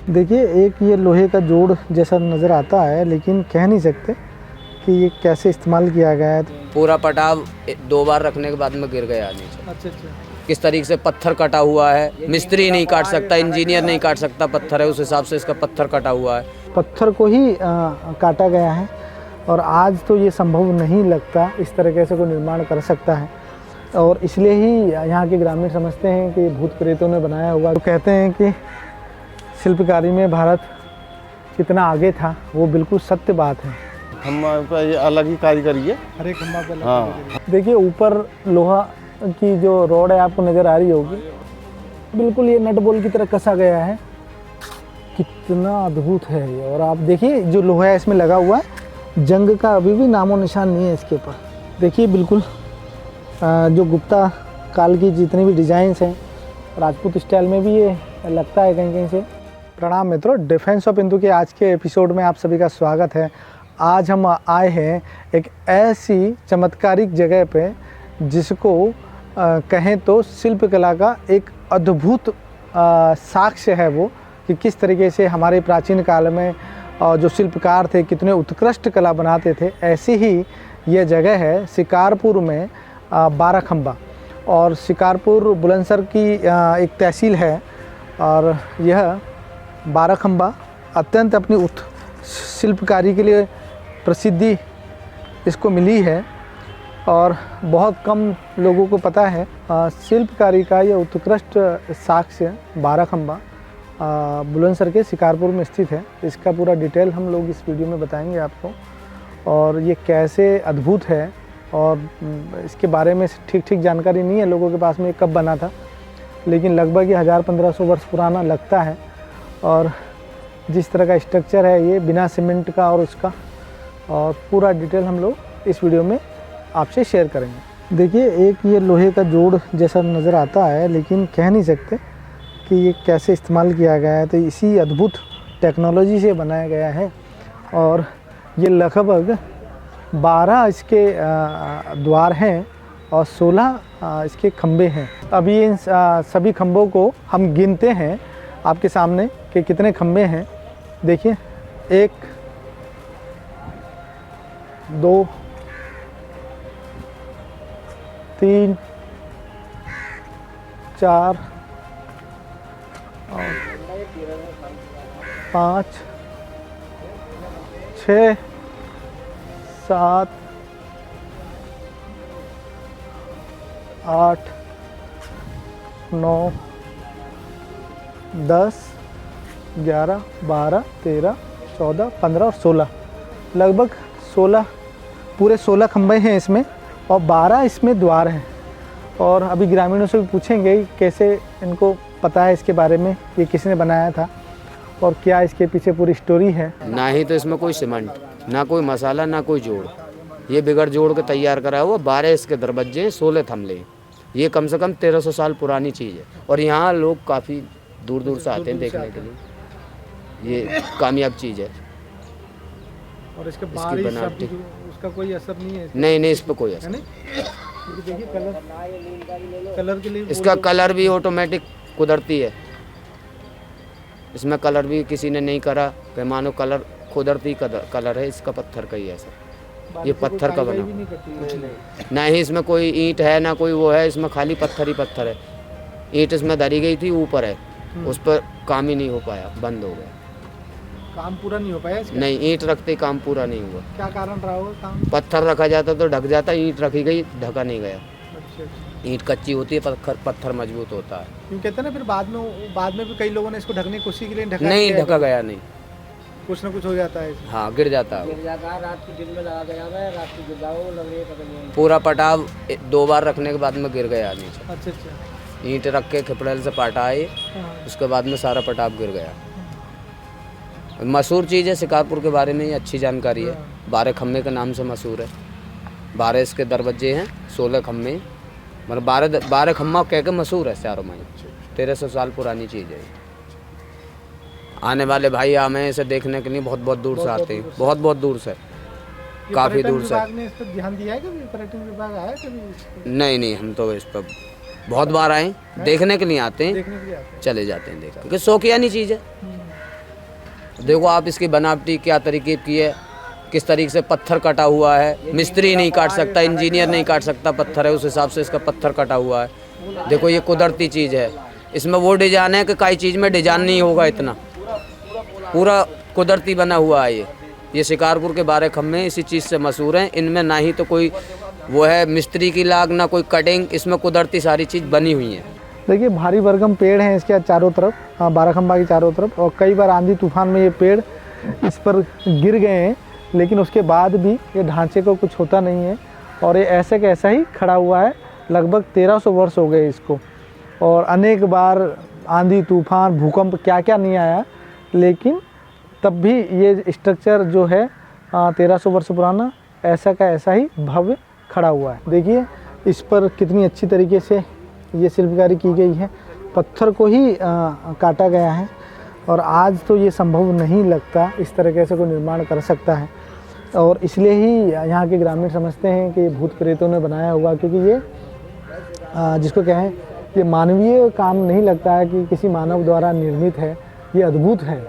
देखिए, एक ये लोहे का जोड़ जैसा नज़र आता है, लेकिन कह नहीं सकते कि ये कैसे इस्तेमाल किया गया है। पूरा पटाव 2 बार रखने के बाद में गिर गया नीचे। अच्छा। किस तरीके से पत्थर कटा हुआ है, मिस्त्री नहीं काट सकता, इंजीनियर नहीं काट सकता, पत्थर है उस हिसाब से इसका पत्थर कटा हुआ है। पत्थर को ही काटा गया है और आज तो ये संभव नहीं लगता इस तरीके से कोई निर्माण कर सकता है, और इसलिए ही यहाँ के ग्रामीण समझते हैं कि भूत प्रेतों ने बनाया हुआ। तो कहते हैं कि शिल्पकारी में भारत कितना आगे था, वो बिल्कुल सत्य बात है। खम्बा पे ये अलग ही कारीगरी है। अरे खम्बा पे हाँ। देखिए, ऊपर लोहा की जो रोड है आपको नज़र आ रही होगी, बिल्कुल ये नट बोल्ट की तरह कसा गया है। कितना अद्भुत है ये। और आप देखिए जो लोहा है इसमें लगा हुआ है, जंग का अभी भी नामो निशान नहीं है इसके ऊपर। देखिए बिल्कुल जो गुप्ता काल की जितनी भी डिज़ाइंस हैं, राजपूत स्टाइल में भी ये लगता है कहीं कहीं से। प्रणाम मित्रों, डिफेंस ऑफ हिंदू के आज के एपिसोड में आप सभी का स्वागत है। आज हम आए हैं एक ऐसी चमत्कारिक जगह पे जिसको कहें तो शिल्पकला का एक अद्भुत साक्ष्य है वो, कि किस तरीके से हमारे प्राचीन काल में जो शिल्पकार थे कितने उत्कृष्ट कला बनाते थे। ऐसी ही यह जगह है शिकारपुर में बाराखंबा, और शिकारपुर बुलंदशहर की एक तहसील है। और यह बाराखंबा अत्यंत अपनी शिल्पकारी के लिए प्रसिद्धि इसको मिली है, और बहुत कम लोगों को पता है। शिल्पकारी का यह उत्कृष्ट साक्ष्य बाराखंबा बुलंदशहर के शिकारपुर में स्थित है। इसका पूरा डिटेल हम लोग इस वीडियो में बताएंगे आपको, और ये कैसे अद्भुत है, और इसके बारे में ठीक जानकारी नहीं है लोगों के पास में ये कब बना था, लेकिन लगभग ये 1000-1500 वर्ष पुराना लगता है। और जिस तरह का स्ट्रक्चर है ये बिना सीमेंट का, और उसका और पूरा डिटेल हम लोग इस वीडियो में आपसे शेयर करेंगे। देखिए, एक ये लोहे का जोड़ जैसा नज़र आता है, लेकिन कह नहीं सकते कि ये कैसे इस्तेमाल किया गया है। तो इसी अद्भुत टेक्नोलॉजी से बनाया गया है, और ये लगभग 12 इसके द्वार हैं और 16 इसके खंबे हैं। अभी इन सभी खंबों को हम गिनते हैं आपके सामने कि कितने खंबे हैं। देखिए, 1 2 3 4 और 5 6 7 8 9 10 11 12 13 14 15 और 16, लगभग 16 पूरे 16 खंबे हैं इसमें, और 12 इसमें द्वार हैं। और अभी ग्रामीणों से भी पूछेंगे कैसे इनको पता है इसके बारे में, ये किसने बनाया था और क्या इसके पीछे पूरी स्टोरी है। ना ही तो इसमें कोई सीमेंट, ना कोई मसाला, ना कोई जोड़, ये बिगड़ जोड़ के तैयार करा हुआ। 12 इसके दरवाजे, 16 थमले। ये कम से कम 1300 साल पुरानी चीज़ है, और यहाँ लोग काफ़ी दूर दूर से आते हैं देखने के लिए। ये कामयाब चीज़ है। और इसके इसकी बनावटी उसका कोई असर नहीं है। नहीं, इस पर कोई असर नहीं। देखिए कलर के लिए इसका कलर भी ऑटोमेटिक कुदरती है। इसमें कलर भी किसी ने नहीं करा कि मानो कलर कुदरती कलर है इसका, पत्थर का ही है सर। ये पत्थर का बना कुछ नहीं। ना ही इसमें कोई ईंट है, ना कोई वो है, इसमें खाली पत्थर ही पत्थर है। ईंट इसमें धरी गई थी ऊपर है, उस पर काम ही नहीं हो पाया, बंद हो गया। काम पूरा नहीं हो पाया इसका? नहीं, ईंट रखते काम पूरा नहीं हुआ। क्या कारण रहा होगा काम? पत्थर रखा जाता तो ढक जाता, ईंट रखी गई ढका नहीं गया। अच्छा। ईंट कच्ची होती है, पत्थर मजबूत होता है। क्यों कहते हैं ना, फिर बाद में भी कई लोगों ने इसको ढकने की कोशिश की, लेकिन ढका गया नहीं। कुछ ना कुछ हो जाता है इसमें। हाँ, गिर जाता है। रात को दिन में लगा गया है, रात को गिर जाओ लगे पता पूरा पटाव 2 बार रखने के बाद में गिर गया नीचे। अच्छा। ईंट रख के खिपड़ेल से पाटा आए, उसके बाद में सारा पटाव गिर गया। मशहूर चीज़ है शिकारपुर के बारे में, ये अच्छी जानकारी है। 12 खम्बे के नाम से मशहूर है। 12 इसके दरवाजे हैं, 16 खम्बे, मतलब 12 खम्बा कह के मशहूर है चारों में। 1300 साल पुरानी चीज़ है। आने वाले भाई हमें इसे देखने के लिए बहुत बहुत दूर से आते हैं, बहुत दूर से, काफ़ी दूर से। विभाग ने इस पर ध्यान दिया है कभी? पर्यटन विभाग आया कभी? नहीं, हम तो इस पर बहुत बार आए, देखने के लिए आते हैं, देखने के लिए आते हैं। चले जाते हैं देख, क्योंकि शौकियानी चीज़ है। देखो आप इसकी बनावटी क्या तरीके की है, किस तरीके से पत्थर कटा हुआ है। मिस्त्री नहीं काट सकता, इंजीनियर नहीं काट सकता, पत्थर है उस हिसाब से इसका पत्थर कटा हुआ है। देखो ये कुदरती चीज़ है, इसमें वो डिजाइन है कि कई चीज़ में डिजाइन नहीं होगा इतना, पूरा कुदरती बना हुआ है। ये शिकारपुर के 12 खम्भे इसी चीज़ से मशहूर हैं। इनमें ना ही तो कोई वो है मिस्त्री की लाग, ना कोई कटिंग, इसमें कुदरती सारी चीज़ बनी हुई है। देखिए भारी भरकम पेड़ हैं इसके चारों तरफ, 12 खंबा की चारों तरफ, और कई बार आंधी तूफान में ये पेड़ इस पर गिर गए हैं, लेकिन उसके बाद भी ये ढांचे को कुछ होता नहीं है और ये ऐसे का ऐसा ही खड़ा हुआ है। लगभग 1300 वर्ष हो गए इसको, और अनेक बार आंधी तूफान भूकंप क्या क्या नहीं आया, लेकिन तब भी ये स्ट्रक्चर जो है 1300 वर्ष पुराना ऐसा का ऐसा ही भव्य खड़ा हुआ है। देखिए इस पर कितनी अच्छी तरीके से ये शिल्पकारी की गई है, पत्थर को ही काटा गया है, और आज तो ये संभव नहीं लगता इस तरीके से कोई निर्माण कर सकता है, और इसलिए ही यहाँ के ग्रामीण समझते हैं कि भूत प्रेतों ने बनाया होगा, क्योंकि ये जिसको कहें ये मानवीय काम नहीं लगता है कि किसी मानव द्वारा निर्मित है, ये अद्भुत है।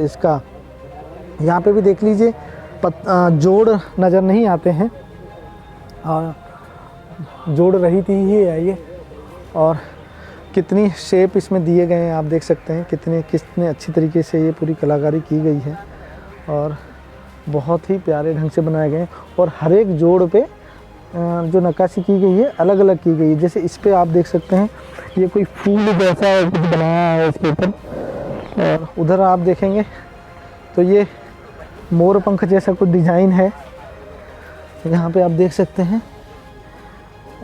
इसका यहाँ पे भी देख लीजिए जोड़ नज़र नहीं आते हैं, जोड़ रही थी ही है ये, और कितनी शेप इसमें दिए गए हैं आप देख सकते हैं, कितने अच्छी तरीके से ये पूरी कलाकारी की गई है, और बहुत ही प्यारे ढंग से बनाए गए हैं। और हर एक जोड़ पे जो नक्काशी की गई है अलग अलग की गई है। जैसे इस पे आप देख सकते हैं ये कोई फूल जैसा कुछ बनाया है इसके ऊपर, और उधर आप देखेंगे तो ये मोर पंख जैसा कुछ डिज़ाइन है, यहाँ पे आप देख सकते हैं।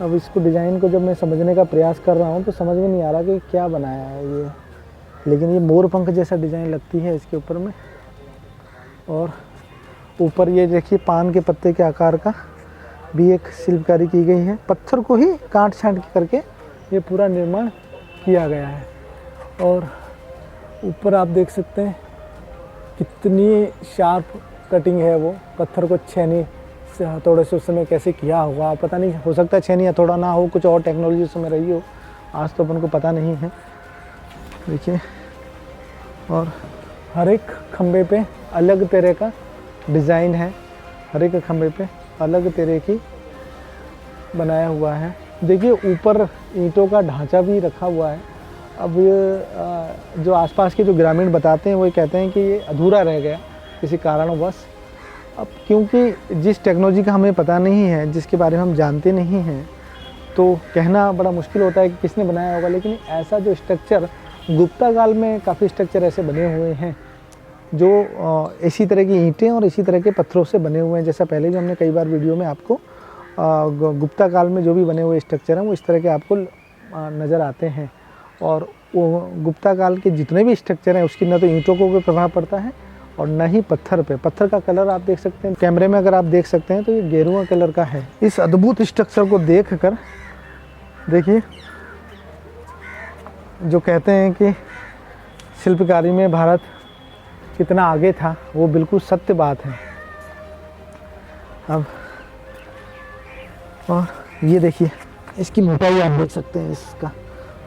अब इसको डिज़ाइन को जब मैं समझने का प्रयास कर रहा हूँ तो समझ में नहीं आ रहा कि क्या बनाया है ये, लेकिन ये मोर पंख जैसा डिज़ाइन लगती है इसके ऊपर में। और ऊपर ये देखिए पान के पत्ते के आकार का भी एक शिल्पकारी की गई है, पत्थर को ही काट छांट करके ये पूरा निर्माण किया गया है। और ऊपर आप देख सकते हैं कितनी शार्प कटिंग है, वो पत्थर को छेनी से हथौड़े से उस समय कैसे किया होगा पता नहीं, हो सकता है छेनी हथौड़ा ना हो, कुछ और टेक्नोलॉजी उस समय रही हो, आज तो अपन को पता नहीं है। देखिए और हर एक खंबे पे अलग तरह का डिज़ाइन है, हर एक खंबे पे अलग तरह की बनाया हुआ है। देखिए ऊपर ईंटों का ढांचा भी रखा हुआ है। अब ये जो आसपास के जो ग्रामीण बताते हैं वो कहते हैं कि ये अधूरा रह गया किसी कारणवश। अब क्योंकि जिस टेक्नोलॉजी का हमें पता नहीं है, जिसके बारे में हम जानते नहीं हैं, तो कहना बड़ा मुश्किल होता है कि किसने बनाया होगा। लेकिन ऐसा जो स्ट्रक्चर गुप्ता काल में काफ़ी स्ट्रक्चर ऐसे बने हुए हैं जो इसी तरह की ईंटें और इसी तरह के पत्थरों से बने हुए हैं। जैसा पहले भी हमने कई बार वीडियो में आपको गुप्ता काल में जो भी बने हुए स्ट्रक्चर हैं वो इस तरह के आपको नज़र आते हैं। और वो गुप्ता काल के जितने भी स्ट्रक्चर हैं उसकी न तो ईंटों को भी प्रभाव पड़ता है और न ही पत्थर पे। पत्थर का कलर आप देख सकते हैं, कैमरे में अगर आप देख सकते हैं तो ये गेरुआ कलर का है। इस अद्भुत स्ट्रक्चर को देख कर देखिए, जो कहते हैं कि शिल्पकारी में भारत कितना आगे था, वो बिल्कुल सत्य बात है। अब और ये देखिए इसकी मोटाई आप देख सकते हैं इसका,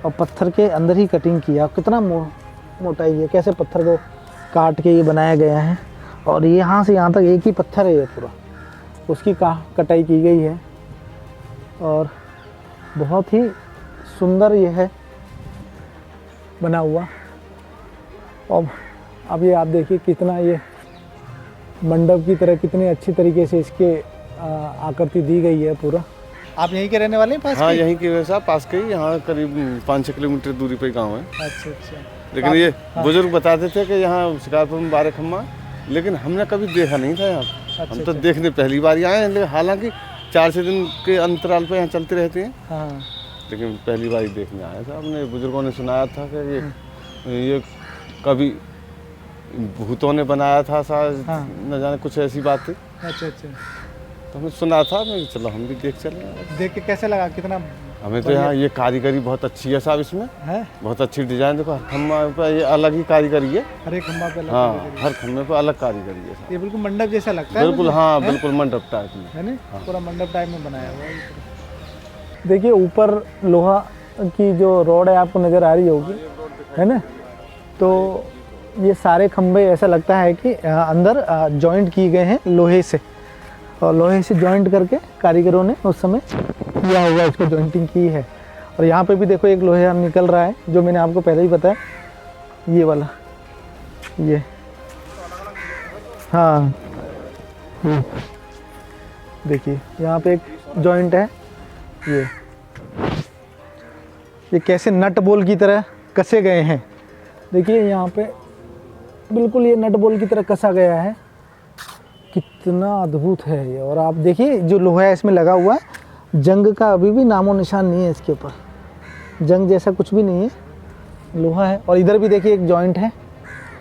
और पत्थर के अंदर ही कटिंग किया, कितना मोटाई है, कैसे पत्थर को काट के ये बनाया गया है। और यहाँ से यहाँ तक एक ही पत्थर है ये पूरा, उसकी कटाई की गई है और बहुत ही सुंदर ये है बना हुआ। और अब ये आप देखिए कितना ये मंडप की तरह कितने अच्छी तरीके से इसके आकृति दी गई है पूरा। आप यहीं के रहने वाले हैं पास? हाँ यहीं के वैसा पास के ही, यहाँ करीब 5-6 किलोमीटर दूरी पे गांव है। अच्छा अच्छा। लेकिन ये बुजुर्ग बताते थे कि यहाँ शिकारपुर में 12 खम्मा, लेकिन हमने कभी देखा नहीं था यहाँ। हम तो देखने पहली बार आए हैं, लेकिन हालांकि 4-6 दिन के अंतराल पे यहाँ चलते रहते हैं। हाँ। लेकिन पहली बार ही देखने आया था। हमने बुजुर्गों ने सुनाया था कि ये कभी भूतों ने बनाया था शायद, न जाने कुछ ऐसी बात थी। अच्छा अच्छा। तो हमने सुना था, मैं चलो हम भी देख चले। देख के कैसे लगा? कितना हमें तो यहाँ ये कारीगरी बहुत अच्छी है साहब, इसमें है बहुत अच्छी डिजाइन। देखो हर खम्बा पे ये अलग ही कारीगरी है, हर एक खम्बा पे अलग। हाँ हर खम्बे पे अलग कारीगरी है साहब। ये बिल्कुल मंडप जैसा लगता है। बिल्कुल हाँ, बिल्कुल मंडप टाइप में है ना, पूरा मंडप टाइप में बनाया हुआ है। देखिए ऊपर लोहा की जो रोड है आपको नज़र आ रही होगी, है ना, तो ये सारे खंभे ऐसा लगता है कि अंदर जॉइंट किए गए हैं लोहे से, और लोहे से जॉइंट करके कारीगरों ने उस समय किया हुआ इसको जॉइंटिंग की है। और यहाँ पे भी देखो एक लोहा निकल रहा है, जो मैंने आपको पहले ही बताया, ये वाला, ये हाँ देखिए यहाँ पे एक जॉइंट है, ये कैसे नट बोल की तरह कसे गए हैं। देखिए यहाँ पे बिल्कुल ये नट बोल की तरह कसा गया है, कितना अद्भुत है ये। और आप देखिए जो लोहा है इसमें लगा हुआ है, जंग का अभी भी नामो निशान नहीं है इसके ऊपर, जंग जैसा कुछ भी नहीं है, लोहा है। और इधर भी देखिए एक जॉइंट है,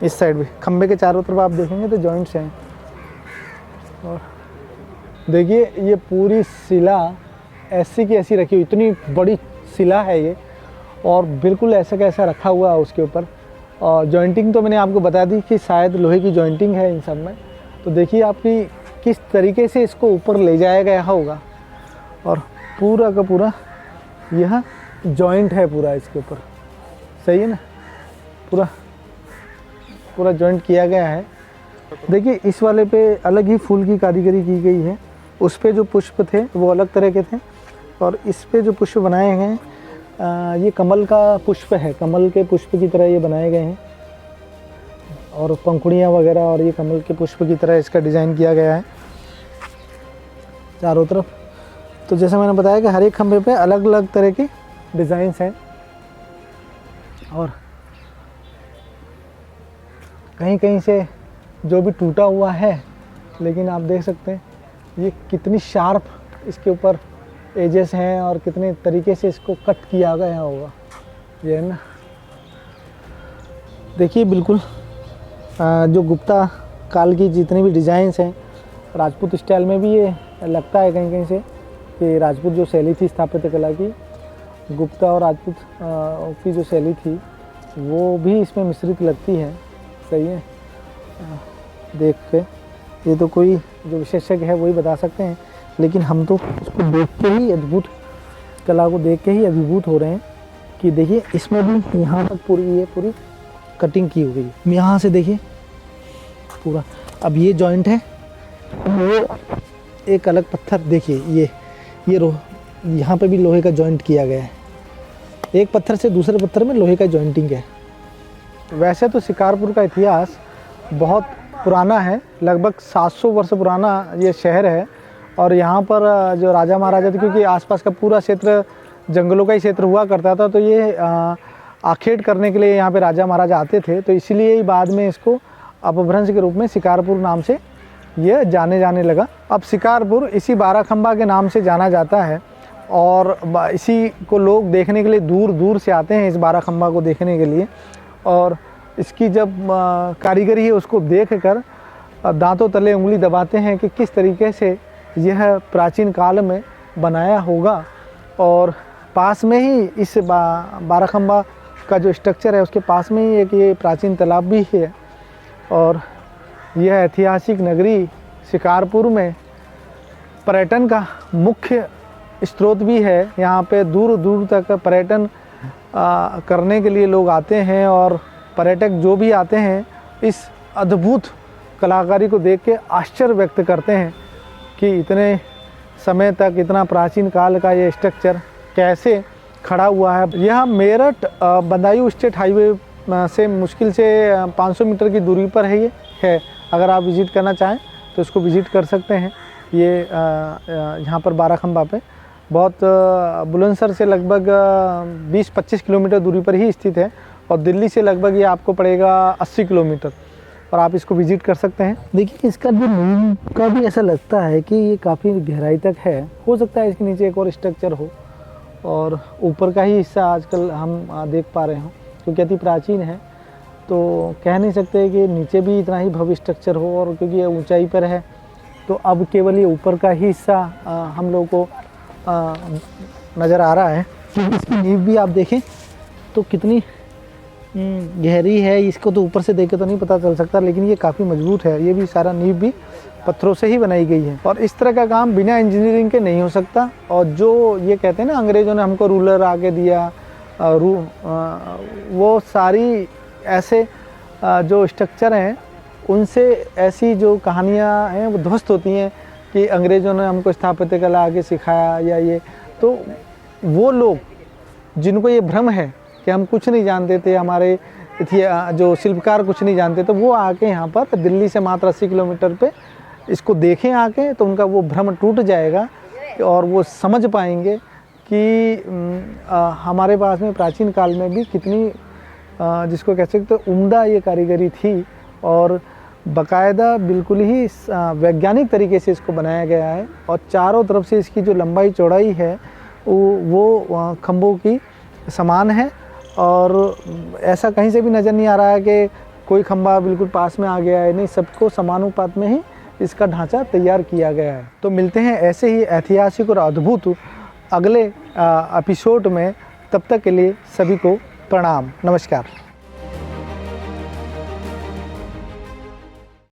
इस साइड भी खंबे के चारों तरफ आप देखेंगे तो जॉइंट्स हैं। और देखिए ये पूरी शिला ऐसी की ऐसी रखी हुई, इतनी बड़ी शिला है ये, और बिल्कुल ऐसा कैसा रखा हुआ है उसके ऊपर। और जॉइंटिंग तो मैंने आपको बता दी कि शायद लोहे की जॉइंटिंग है इन सब में। तो देखिए आपकी किस तरीके से इसको ऊपर ले जाया गया होगा, और पूरा का पूरा यह जॉइंट है पूरा इसके ऊपर, सही है ना, पूरा जॉइंट किया गया है। देखिए इस वाले पे अलग ही फूल की कारीगरी की गई है, उस पे जो पुष्प थे वो अलग तरह के थे, और इस पे जो पुष्प बनाए गए हैं ये कमल का पुष्प है, कमल के पुष्प की तरह ये बनाए गए हैं, और पंखुड़ियाँ वगैरह, और ये कमल के पुष्प की तरह इसका डिज़ाइन किया गया है चारों तरफ। तो जैसे मैंने बताया कि हर एक खंभे पे अलग अलग तरह के डिज़ाइंस हैं, और कहीं कहीं से जो भी टूटा हुआ है, लेकिन आप देख सकते हैं ये कितनी शार्प इसके ऊपर एजेस हैं, और कितने तरीके से इसको कट किया गया होगा, ये है ना। देखिए बिल्कुल जो गुप्ता काल की जितनी भी डिज़ाइंस हैं, राजपूत स्टाइल में भी ये लगता है कहीं कहीं से कि राजपूत जो शैली थी स्थापत्य कला की, गुप्ता और राजपूत की जो शैली थी वो भी इसमें मिश्रित लगती है, सही है। देख के ये तो कोई जो विशेषज्ञ है वही बता सकते हैं, लेकिन हम तो उसको देख के ही अद्भुत कला को देख के ही अभिभूत हो रहे हैं कि देखिए इसमें भी यहाँ तक पूरी कटिंग की हुई है। यहाँ से देखिए पूरा, अब ये जॉइंट है, वो एक अलग पत्थर देखिए, ये यहाँ पे भी लोहे का जॉइंट किया गया है, एक पत्थर से दूसरे पत्थर में लोहे का जॉइंटिंग है। वैसे तो शिकारपुर का इतिहास बहुत पुराना है, लगभग 700 वर्ष पुराना ये शहर है, और यहाँ पर जो राजा महाराजा थे, क्योंकि आसपास का पूरा क्षेत्र जंगलों का ही क्षेत्र हुआ करता था, तो ये आखेट करने के लिए यहाँ पे राजा महाराजा आते थे, तो इसीलिए ही बाद में इसको अपभ्रंश के रूप में शिकारपुर नाम से ये जाने लगा। अब शिकारपुर इसी बाराखंबा के नाम से जाना जाता है, और इसी को लोग देखने के लिए दूर दूर से आते हैं, इस बाराखंबा को देखने के लिए। और इसकी जब कारीगरी है उसको देखकर दांतों तले उंगली दबाते हैं कि किस तरीके से यह प्राचीन काल में बनाया होगा। और पास में ही इस बाराखंबा का जो स्ट्रक्चर है उसके पास में ही एक ये प्राचीन तालाब भी है, और यह ऐतिहासिक नगरी शिकारपुर में पर्यटन का मुख्य स्रोत भी है। यहाँ पे दूर दूर तक पर्यटन करने के लिए लोग आते हैं, और पर्यटक जो भी आते हैं इस अद्भुत कलाकारी को देख के आश्चर्य व्यक्त करते हैं कि इतने समय तक इतना प्राचीन काल का ये स्ट्रक्चर कैसे खड़ा हुआ है। यह मेरठ बदायूं स्टेट हाईवे से मुश्किल से 500 मीटर की दूरी पर है ये है। अगर आप विज़िट करना चाहें तो इसको विज़िट कर सकते हैं। ये यहाँ पर बाराखंबा पे बहुत बुलंदशहर से लगभग 20-25 किलोमीटर दूरी पर ही स्थित है, और दिल्ली से लगभग ये आपको पड़ेगा 80 किलोमीटर, और आप इसको विज़िट कर सकते हैं। देखिए इसका जो नींव का भी ऐसा लगता है कि ये काफ़ी गहराई तक है, हो सकता है इसके नीचे एक और स्ट्रक्चर हो, और ऊपर का ही हिस्सा आजकल हम देख पा रहे हों, क्योंकि अति प्राचीन है तो कह नहीं सकते कि नीचे भी इतना ही भव्य स्ट्रक्चर हो, और क्योंकि ये ऊंचाई पर है तो अब केवल ये ऊपर का ही हिस्सा हम लोगों को नज़र आ रहा है। क्योंकि इसकी नींव भी आप देखें तो कितनी गहरी है, इसको तो ऊपर से देखे तो नहीं पता चल सकता, लेकिन ये काफ़ी मजबूत है। ये भी सारा नींव भी पत्थरों से ही बनाई गई है, और इस तरह का काम बिना इंजीनियरिंग के नहीं हो सकता। और जो ये कहते हैं ना अंग्रेज़ों ने हमको रूलर आके दिया, वो सारी ऐसे जो स्ट्रक्चर हैं उनसे ऐसी जो कहानियाँ हैं वो ध्वस्त होती हैं कि अंग्रेज़ों ने हमको स्थापत्य कला आगे सिखाया या ये, तो वो लोग जिनको ये भ्रम है कि हम कुछ नहीं जानते थे, हमारे जो शिल्पकार कुछ नहीं जानते, तो वो आके यहाँ पर दिल्ली से मात्र 80 किलोमीटर पे इसको देखें आके, तो उनका वो भ्रम टूट जाएगा और वो समझ पाएंगे कि हमारे पास में प्राचीन काल में भी कितनी जिसको कह सकते तो उम्दा ये कारीगरी थी और बाकायदा बिल्कुल ही वैज्ञानिक तरीके से इसको बनाया गया है। और चारों तरफ से इसकी जो लंबाई चौड़ाई है वो खंभों की समान है और ऐसा कहीं से भी नज़र नहीं आ रहा है कि कोई खंभा बिल्कुल पास में आ गया है, नहीं, सबको समानुपात में ही इसका ढांचा तैयार किया गया है। तो मिलते हैं ऐसे ही ऐतिहासिक और अद्भुत अगले एपिसोड में, तब तक के लिए सभी को प्रणाम, नमस्कार।